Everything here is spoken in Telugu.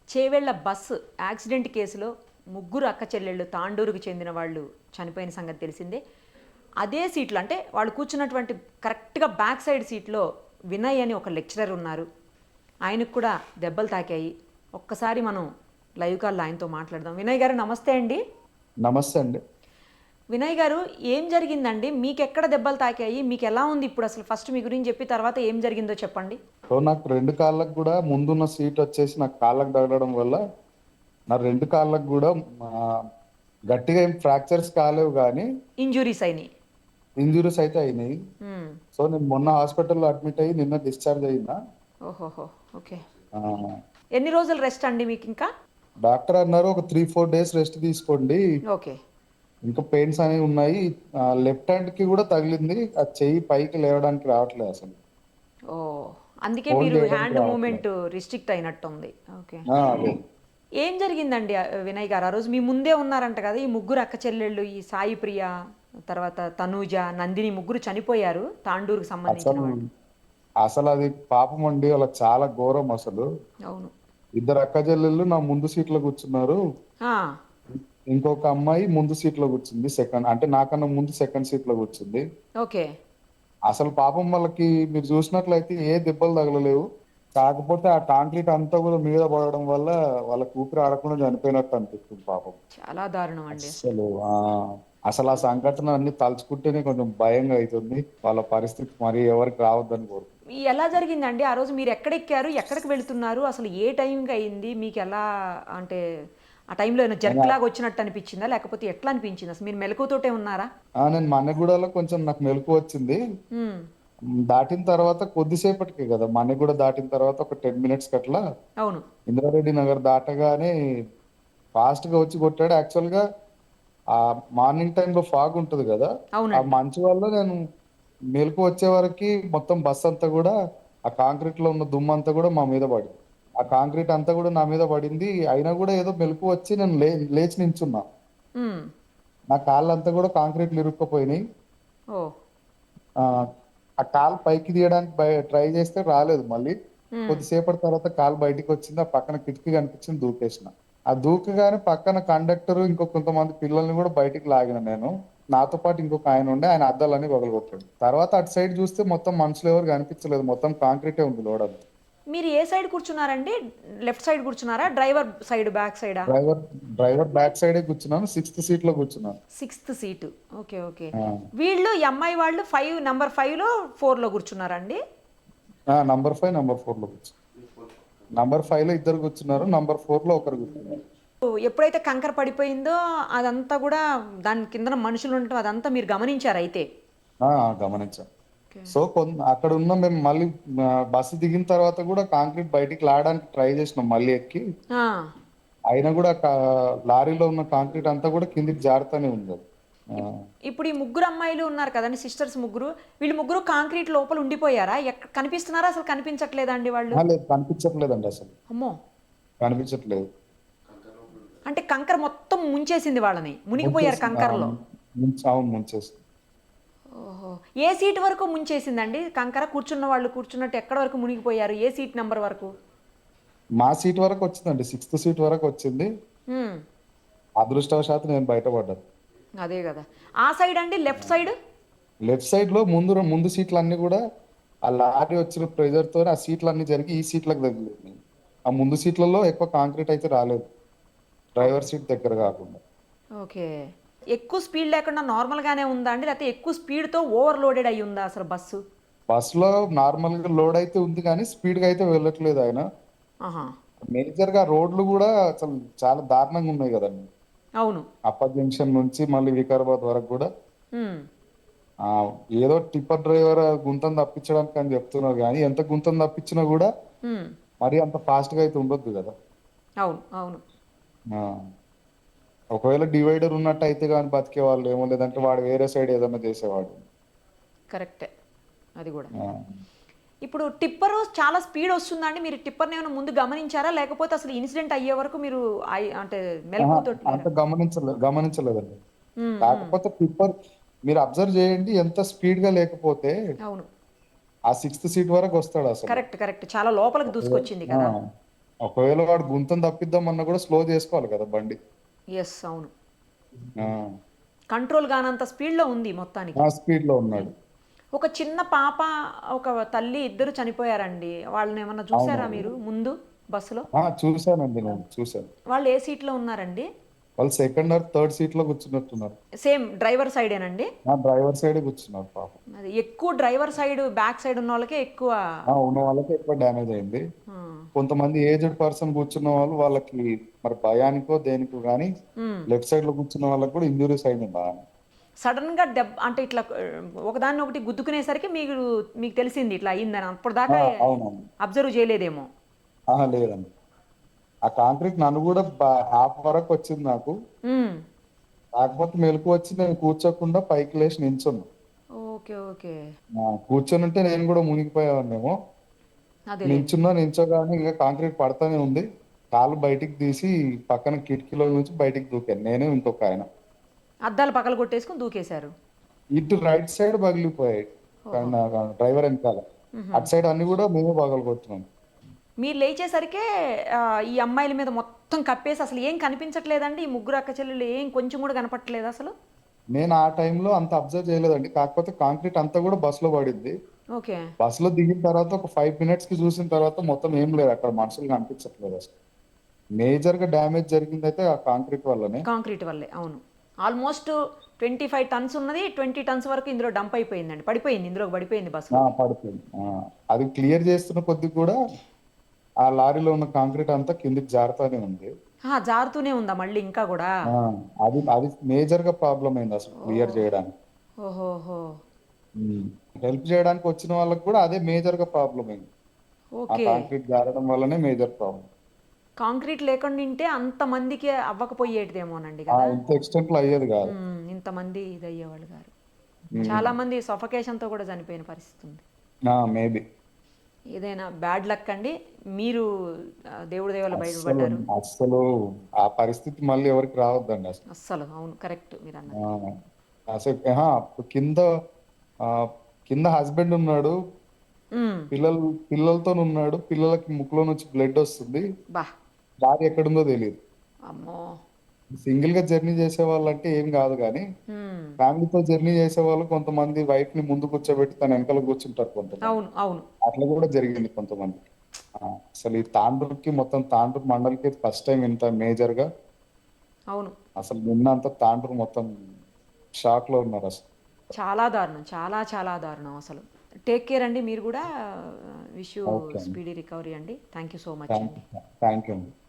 చేవెళ్ల బస్సు యాక్సిడెంట్ కేసులో ముగ్గురు అక్క చెల్లెళ్ళు తాండూరుకు చెందిన వాళ్ళు చనిపోయిన సంగతి తెలిసిందే. అదే సీట్లో అంటే వాళ్ళు కూర్చున్నటువంటి కరెక్ట్గా బ్యాక్ సైడ్ సీట్లో వినయ్ అని ఒక లెక్చరర్ ఉన్నారు. ఆయనకు కూడా దెబ్బలు తాకాయి. ఒక్కసారి మనం లైవ్ కాల్లో ఆయనతో మాట్లాడదాం. వినయ్ గారు నమస్తే అండి. నమస్తే అండి. వినయ్ గారు, ఏం జరిగిందండి? మీకు ఎక్కడ దెబ్బలు తాకాయి? మీకు ఎలా ఉంది ఇప్పుడు? అసలు ఫస్ట్ మీ గురించి చెప్పి తర్వాత ఏం జరిగిందో చెప్పండి. సో నాకు 2 కాళ్ళకి కూడా ముందున్న సీట్ వచ్చేసి నాకు కాళ్ళకి తగలడం వల్ల నా 2 కాళ్ళకి కూడా గట్టిగా ఏం ఫ్రాక్చర్స్ కాలేవు కానీ ఇంజురీస్ అయినాయి. ఇంజురీస్ అయితే అయినాయి. మ్మ్. సో నేను మొన్న హాస్పిటల్లో అడ్మిట్ అయ్యి నిన్న డిశ్చార్జ్ అయినా. ఓహోహో, ఓకే. ఆ, ఎన్ని రోజులు రెస్ట్ అండి మీకు ఇంకా? డాక్టర్ అన్నారు ఒక 3-4 డేస్ రెస్ట్ తీసుకోండి, ఓకే. ఇంకా పెయిన్స్ అనేవి ఉన్నాయి. లెఫ్ట్ హ్యాండ్ కి కూడా తగిలింది, ఆ చెయ్యి పైకి లేవడానికి రావట్లేదు అసలు, ఓ, అందుకే హోల్డ్ మీరు చేయడానికి హ్యాండ్ రావట్లేదు. మూమెంట్ రిస్ట్రిక్ట్ అయినట్టుంది. ఓకే. అదే. ఏం జరిగిందండి వినయ్ గారు? ఆ రోజు మీ ముందే ఉన్నారంట కదా, ఈ ముగ్గురు అక్క చెల్లెళ్ళు, ఈ సాయి ప్రియ, తర్వాత తనూజ, నందిని, ముగ్గురు చనిపోయారు తాండూరుకు సంబంధించిన అసలు వాళ్ళు. అసలు అది పాపం అండి, వాళ్ళకి చాలా ఘోరం అసలు. అవును. ఇద్దరు అక్క చెల్లెళ్ళు నా ముందు సీట్లో కూర్చున్నారు. ఆ, ఇంకొక అమ్మాయి ముందు సీట్లో కూర్చుంది, సెకండ్ అంటే నాకన్నా ముందు సెకండ్ సీట్లో కూర్చుంది. ఓకే. అసలు పాపం వాళ్ళకి మీరు చూసినట్లయితే ఏ దెబ్బలు తగలలేవు. కాకపోతే ఆ కాంక్రీట్ అంతా కూడా మీద పడడం వల్ల వాళ్ళకి ఊపిరి ఆడకుండా చనిపోయినట్టు అనిపిస్తుంది పాపం. చాలా దారుణం అండి అసలు. అసలు అసలు ఆ సంఘటన అన్ని తలుచుకుంటేనే కొంచెం భయంగా అవుతుంది. వాళ్ళ పరిస్థితి మరి ఎవరికి రావద్దని కోరుకుంటున్నాను. ఎలా జరిగిందండి ఆ రోజు? మీరు ఎక్కడెక్కారు, ఎక్కడికి వెళుతున్నారు, అసలు ఏ టైంకి అయింది మీకు? ఎలా అంటే ఆ టైంలో ఏమైనా నేను జర్క్ లాగా వచ్చినట్టు అనిపించిందా, లేకపోతే ఎట్లా అనిపించింది? అసలు మీరు మెలకువతోటే ఉన్నారా? నేను మన్నెగూడలో కొంచెం నాకు మెలకు వచ్చింది. మ్మ్. దాటిన తర్వాత కొద్దిసేపటికే కదా, మన్నెగూడ దాటిన తర్వాత ఒక 10 మినిట్స్ అట్లా అవును. ఇంద్రారెడ్డి నగర్ దాటగానే ఫాస్ట్ గా వచ్చి కొట్టాడు. యాక్చువల్ గా ఆ మార్నింగ్ టైంలో ఫాగ్ ఉంటది కదా, ఆ అవునండి. మంచు వల్ల నేను మేలుకు వచ్చే వరకు మొత్తం బస్ అంతా కూడా ఆ కాంక్రీట్ లో ఉన్న దుమ్ము అంతా కూడా మా మీద పడింది. ఆ కాంక్రీట్ అంతా కూడా నా మీద పడింది. అయినా కూడా ఏదో మెలకు వచ్చి నేను లేచి నించున్నా. మ్మ్. నా కాళ్ళంతా కూడా కాంక్రీట్లు ఇరుక్కుపోయినాయి. ఓ. ఆ ఆ కాలు పైకి తీయడానికి ట్రై చేస్తే రాలేదు మళ్ళీ. మ్మ్. కొద్దిసేపటి తర్వాత కాలు బయటికి వచ్చింది, ఆ పక్కన కిటికీ కనిపించింది, దూకేసిన. ఆ దూకగానే పక్కన కండక్టర్ ఇంకో కొంతమంది పిల్లల్ని కూడా బయటికి లాగిన నేను. నాతో పాటు ఇంకొక ఆయన ఉండే, ఆయన అద్దాలన్నీ పగలగొట్టాడు. తర్వాత అటు సైడ్ చూస్తే మొత్తం మనుషులు ఎవరు కనిపించలేదు, మొత్తం కాంక్రీటే ఉంది లోడ్ అంతా. మీరు ఏ సైడ్ కూర్చున్నారండి? లెఫ్ట్ సైడ్ కూర్చున్నారా, డ్రైవర్ సైడ్, బ్యాక్ సైడా? డ్రైవర్ డ్రైవర్ బ్యాక్ సైడే కూర్చున్నాను, 6th సీట్ లో కూర్చున్నాను. Sixth seat. Okay, okay. ఆ, వీళ్ళు ఈ అమ్మాయి వాళ్ళు నంబర్ 5లో 4లో కూర్చున్నారండి? నంబర్ 5 నంబర్ 4 లో కూర్చున్నాను. నంబర్ 5 లో ఇద్దరు కూర్చున్నారు, నంబర్ 4 లో ఒకరు కూర్చున్నారు. ఎప్పుడైతే కంకర పడిపోయిందో అదంతా కూడా, దాని కింద మనుషులు ఉండటం అదంతా మీరు గమనించారు అయితే? ఆ, గమనించాం. ఓకే. సో అక్కడ ఉన్న మేము మళ్ళీ బస్సు దిగిన తర్వాత కూడా కాంక్రీట్ బయటికి లాగడానికి ట్రై చేసినాం మళ్ళీ ఎక్కి. ఆ, అయినా కూడా లారీలో ఉన్న కాంక్రీట్ అంతా కూడా కిందికి జారుతూనే ఉంది అది. ఆ, ఇప్పుడు ఈ ముగ్గురు అమ్మాయిలు ఉన్నారు కదండి, సిస్టర్స్ ముగ్గురు, వీళ్ళు ముగ్గురు కాంక్రీట్ లోపల ఉండిపోయారా? కనిపిస్తున్నారా, అసలు కనిపించట్లేదా అండి వాళ్ళు? లేదు, కనిపించట్లేదండి అసలు, అమ్మో. కనిపించట్లేదు. అంటే కంకర మొత్తం ముంచేసింది వాళ్ళని, మునిగిపోయారు ముంచేసింది, కంకరలో? అవును ముంచేసింది. ఓహో. ఏ సీట్ వరకు ముంచేసిందండి కంకర? కూర్చున్న వాళ్ళు కూర్చున్నట్టు ఎక్కడ వరకు మునిగిపోయారు? ఏ సీట్ నెంబర్ వరకు? మా సీట్ వరకు వచ్చిందండి, 6th సీట్ వరకు వచ్చింది. హ్మ్. అదృష్టవశాత్తు నేను బయటపడ్డాను. అదే కదా. ఆ సైడ్ అండి, లెఫ్ట్ సైడ్? లెఫ్ట్ సైడ్ లో ముందు సీట్లు అన్ని కూడా ఆ లారీ వచ్చిన ప్రెజర్ తో ఆ సీట్లు అన్ని జరిగి ఈ సీట్లకు తగిలింది. ఆ ముందు సీట్లలో ఎక్కువ కాంక్రీట్ అయితే రాలేదు, డ్రైవర్ సీట్ దగ్గర కాకుండా. ఓకే. ఎక్కువ స్పీడ్ లేకుండా నార్మల్గానే ఉందా అండి, లేకపోతే ఎక్కువ స్పీడ్తో ఓవర్లోడెడ్ అయ్యి ఉందా అసలు బస్సు? బస్సులో నార్మల్ గా లోడ్ అయితే ఉంది కానీ స్పీడ్ గా అయితే వెళ్ళట్లేదు ఆయన. ఆహా. మేజర్ గా రోడ్లు కూడా అసలు చాలా దారుణంగా ఉన్నాయి కదండి. అవును. అప్పర్ జంక్షన్ నుంచి మళ్ళీ వికారాబాద్ వరకు కూడా హ్మ్. ఆ ఏదో టిప్పర్ డ్రైవర్ గుంతను తప్పించడానికి అని చెప్తున్నారు కానీ ఎంత గుంతను తప్పించినా కూడా హ్మ్. మరి అంత ఫాస్ట్ గా అయితే ఉండొద్దు కదా. అవును, అవును. ఆ, ఒకవేళ డివైడర్ ఉన్నట్టు అయితే కానీ బతికే వాళ్ళు ఏమో, లేదంటే వాడు వేరే సైడ్ ఏదైనా చేసేవాడు. కరెక్టే అది కూడా. ఆ, ఇప్పుడు టిప్పరు చాలా స్పీడ్ వస్తుందండి, మీరు టిప్పర్ని ఏమైనా ముందు గమనించారా, లేకపోతే అసలు ఇన్సిడెంట్ అయ్యే వరకు మీరు అంటే ఆహా, మెలకువతోటి అంత లేరా? గమనించలేదండి. హ్మ్. హ్మ్. కాకపోతే టిప్పర్ మీరు అబ్జర్వ్ చేయండి, ఎంత స్పీడ్ గా లేకపోతే అవును. ఆ 6th సీట్ వరకు వస్తాడు అసలు. Correct, correct. చాలా లోపలికి దూసుకొచ్చింది ఆ, కదా. ఒకవేళ వాడు గుంతను తప్పిద్దామన్నా కూడా స్లో చేసుకోవాలి కదా బండి. ఎస్, అవును. ఆ, కంట్రోల్ కానంత స్పీడ్లో ఉంది మొత్తానికి. ఆ స్పీడ్ లో ఉన్నాడు. ఒక చిన్న పాప, ఒక తల్లి, ఇద్దరు చనిపోయారండి. వాళ్ళని ఏమన్నా చూసారా అవునవును. మీరు ముందు బస్సులో? చూశానండి, నేను చూశాను. వాళ్ళు ఏ సీట్లో ఉన్నారండి? వాళ్ళు సెకండ్ ఆర్ థర్డ్ సీట్ లో కూర్చున్నట్టున్నారు. Same driver సైడేనండి? ఆ డ్రైవర్ సైడే కూర్చున్నారు పాపం. అది ఎక్కువ డ్రైవర్ సైడ్, బ్యాక్ సైడ్ ఉన్న వాళ్ళకే ఎక్కువ. ఉన్న వాళ్ళకి ఎక్కువ డ్యామేజ్ అయింది. ఆ, కొంతమంది ఏజ్డ్ పర్సన్ కూర్చున్న వాళ్ళు, వాళ్ళకి మరి భయానికో దేనికో కానీ ఉమ్. లెఫ్ట్ సైడ్ లో కూర్చున్న వాళ్ళకి కూడా ఇంజురీస్ అయింది బాగా. సడన్ గా దెబ్బ అంటే ఇట్లా ఒకదాన్ని ఒకటి గుద్దుకునేసరికి మీకు మీకు తెలిసింది ఇట్లా అయ్యిందని. అప్పటిదాకా అవునండి. అబ్జర్వ్ చేయలేదేమో. లేదండి. ఆ కాంక్రీట్ నన్ను కూడా హాఫ్ వరకు వచ్చింది నాకు. ఉమ్. కాకపోతే మెలకు వచ్చి నేను కూర్చోకుండా పైకి లేచి నించున్నా. Okay, okay. కూర్చొని ఉంటే నేను కూడా మునిగిపోయానేమో. అదేలేండి. నించోగానే ఇంకా కాంక్రీట్ పడతానే ఉంది. కాలు బయటికి తీసి పక్కన కిటికీలో నుంచి బయటికి దూకాను, నేను ఇంకొక ఆయన. అద్దాలు పగలు కొట్టేసుకుని దూకేశారు. ఇటు రైట్ సైడ్ పగిలిపోయాయి, ఓహో. డ్రైవర్ వెనకాల. అటు సైడ్ అన్ని కూడా మేమే పగలు కొట్టినాం. మీరు లేచేసరికే ఈ అమ్మాయిల మీద మొత్తం కప్పేసి అసలు ఏం కనిపించట్లేదండి? ఈ ముగ్గురు అక్క చెల్లెలు ఏం కొంచెం కూడా కనపట్లేదు అసలు? నేను ఆ టైంలో అంత అబ్జర్వ్ చేయలేదండి. కాకపోతే కాంక్రీట్ అంతా కూడా బస్సులో పడింది. ఓకే. బస్సులో దిగిన తర్వాత ఒక 5 minutes కి చూసిన తర్వాత మొత్తం ఏం లేదు అక్కడ, మనుషులు కనిపించట్లేదు అసలు. మేజర్ గా డ్యామేజ్ జరిగింది అయితే ఆ కాంక్రీట్ వల్లనే. కాంక్రీట్ వల్లే, అవును. ఆల్మోస్ట్ 25 టన్స్ ఉన్నది, 20 టన్స్ వరకు ఇందులో డంప్ అయిపోయిందండి. పడిపోయింది, ఇందులో పడిపోయింది బస్సులోకి. పడిపోయింది. అది క్లియర్ చేస్తున్న కొద్ది కూడా ఆ లారీలో ఉన్న కాంక్రీట్ అంతా కిందికి జారుతానే ఉంది. జారుతూనే ఉందా మళ్ళీ ఇంకా కూడా? ఆ, అది అది మేజర్ గా ప్రాబ్లం అయింది అసలు ఓ. క్లియర్ చేయడానికి. ఓహోహో. హెల్ప్ చేయడానికి వచ్చిన వాళ్ళకి కూడా అదే మేజర్ గా ప్రాబ్లం అయింది. ఆ ఓకే. కాంక్రీట్ జారడం వల్లనే మేజర్ ప్రాబ్లం. కాంక్రీట్ లేకుండా ఉంటే అంతమందికి అవ్వకపోయేటిదేమోనండి కదా. ఇంత ఎక్స్టెంట్ లో అయ్యేది కాదు. ఇంతమంది ఇది అయ్యేవాళ్ళు గారు. చాలా మంది సఫకేషన్తో కూడా చనిపోయిన పరిస్థితి ఉంది. మేబీ. ఏదైనా బ్యాడ్ లక్ అండి. మీరు దేవుడి దేవల అస్సలు బయటపడ్డారు. అస్సలు ఆ పరిస్థితి మళ్ళీ ఎవరికి రావద్దండి అసలు. అస్సలు, అవును, కరెక్ట్ మీరు అన్నది. ఆ, అసలు కింద ఆ, కింద హస్బెండ్ ఉన్నాడు, ఉమ్. పిల్లలతో ఉన్నాడు. పిల్లలకి ముక్కులో నుంచి బ్లడ్ వస్తుంది. బా. భార్య ఎక్కడుందో తెలియదు. అమ్మో. సింగిల్ గా జర్నీ చేసే వాళ్ళంటే ఏం కాదు కానీ ఉమ్. ఫ్యామిలీతో జర్నీ చేసే వాళ్ళు కొంతమంది వైఫ్ ని ముందు కూర్చోబెట్టి తన వెనకాల కూర్చుంటారు కొంతమంది. అవును, అవును. అట్లా కూడా జరిగింది కొంతమంది. అసలు ఈ తాండూరుకి, మొత్తం తాండూరు మండలికి ఫస్ట్ టైం ఇంత మేజర్ గా. అవును. అసలు నిన్నంతా తాండూరు మొత్తం షాక్ లో ఉన్నారు అసలు. చాలా దారుణం, చాలా చాలా దారుణం అసలు. టేక్ కేర్ అండి మీరు కూడా. విష్ యూ ఓకే అండి. స్పీడీ రికవరీ అండి. Thank you so much thank అండి. యూ థ్యాంక్ యూ అండి.